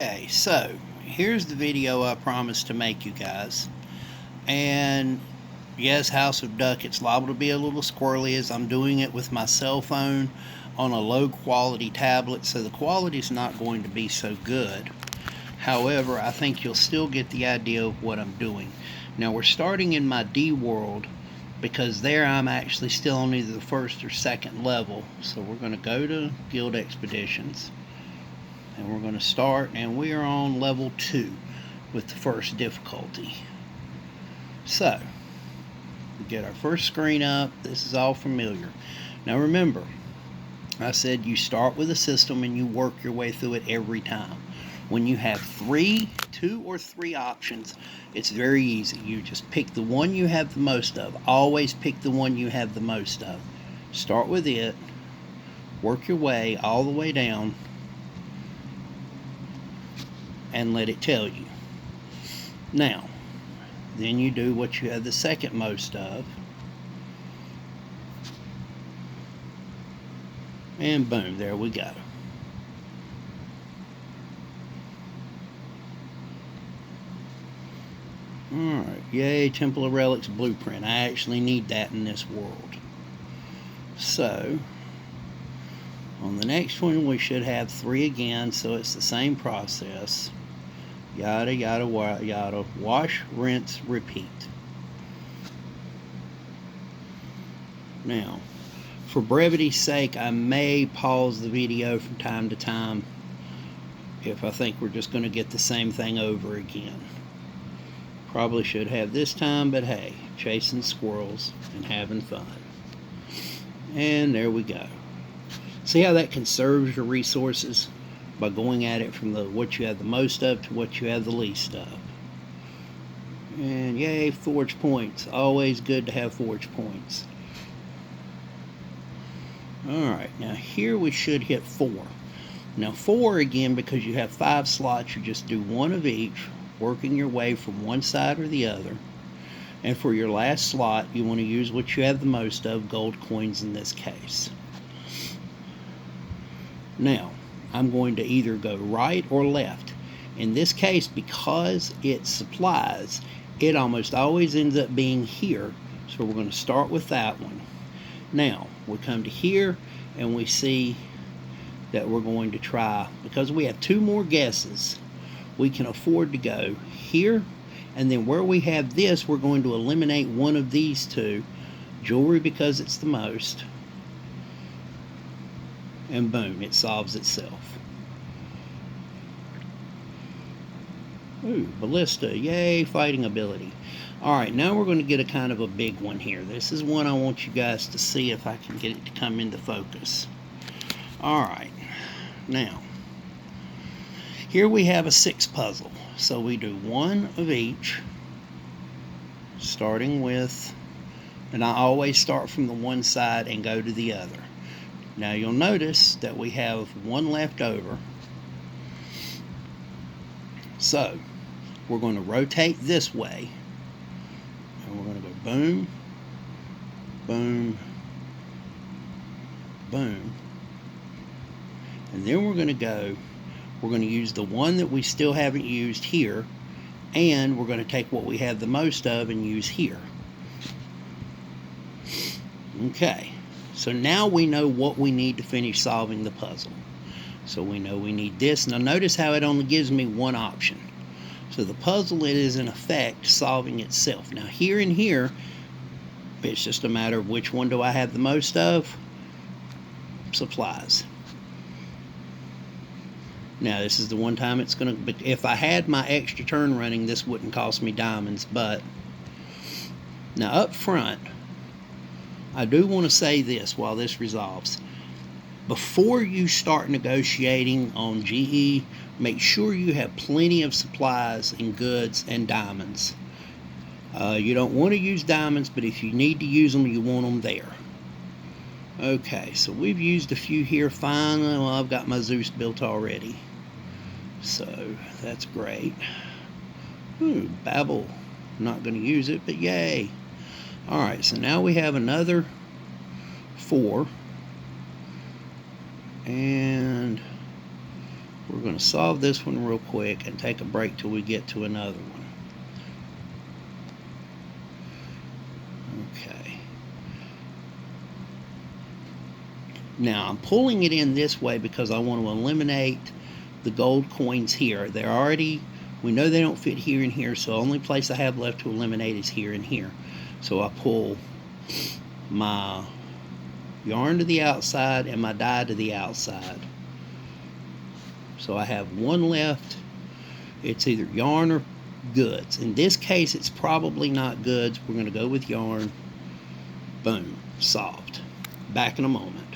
Okay, so here's the video I promised to make you guys. And yes, House of Duck, it's liable to be a little squirrely as I'm doing it with my cell phone on a low quality tablet, so the quality is not going to be so good. However, I think you'll still get the idea of what I'm doing. Now we're starting in my D world because there I'm actually still on either the first or second level. So we're going to go to Guild Expeditions and we're going to start, and we are on level 2 with the first difficulty. So we get our first screen up. This is all familiar. Now remember, I said you start with a system and you work your way through it every time. When you have two or three options, it's very easy. You just pick the one you have the most of. Always pick the one you have the most of. Start with it, work your way all the way down, and let it tell you. Now, then you do what you have the second most of, and boom, there we go. Alright, yay, Temple of Relics blueprint. I actually need that in this world. So, on the next one we should have 3 again, so it's the same process. Yada, yada, yada. Wash, rinse, repeat. Now, for brevity's sake, I may pause the video from time to time if I think we're just going to get the same thing over again. Probably should have this time, but hey, chasing squirrels and having fun. And there we go. See how that conserves your resources? By going at it from what you have the most of to what you have the least of. And yay, forge points. Always good to have forge points. Alright, now here we should hit 4. Now 4 again, because you have 5 slots, you just do one of each, working your way from one side or the other. And for your last slot, you want to use what you have the most of, gold coins in this case. Now, I'm going to either go right or left. In this case, because it supplies, it almost always ends up being here. So we're going to start with that one. Now, we come to here and we see that we're going to try, because we have 2 more guesses, we can afford to go here, and then where we have this, we're going to eliminate one of these 2. Jewelry, because it's the most. And boom, it solves itself. Ooh, ballista, yay, fighting ability. Alright, now we're going to get a kind of a big one here. This is one I want you guys to see if I can get it to come into focus. Alright, now, here we have a 6 puzzle. So we do one of each, starting with, and I always start from the one side and go to the other. Now you'll notice that we have one left over. So we're going to rotate this way. And we're going to go boom, boom, boom. And then we're going to use the one that we still haven't used here. And we're going to take what we have the most of and use here. Okay. So now we know what we need to finish solving the puzzle. So we know we need this. Now notice how it only gives me one option. So the puzzle, it is in effect solving itself. Now here and here, it's just a matter of which one do I have the most of? Supplies. Now this is the one time it's going to, if I had my extra turn running, this wouldn't cost me diamonds. But now up front, I do want to say this while this resolves. Before you start negotiating on GE, make sure you have plenty of supplies and goods and diamonds. You don't want to use diamonds, but if you need to use them, you want them there. Okay, so we've used a few here. Fine. Well, I've got my Zeus built already. So that's great. Ooh, Babel. I'm not going to use it, but yay. Alright, so now we have another 4. And We're going to solve this one real quick and take a break till we get to another one. Okay. Now I'm pulling it in this way because I want to eliminate the gold coins here. They're already, we know they don't fit here and here, so the only place I have left to eliminate is here and here. So I pull my yarn to the outside and my die to the outside. So I have one left. It's either yarn or goods. In this case, it's probably not goods. We're going to go with yarn. Boom. Solved. Back in a moment.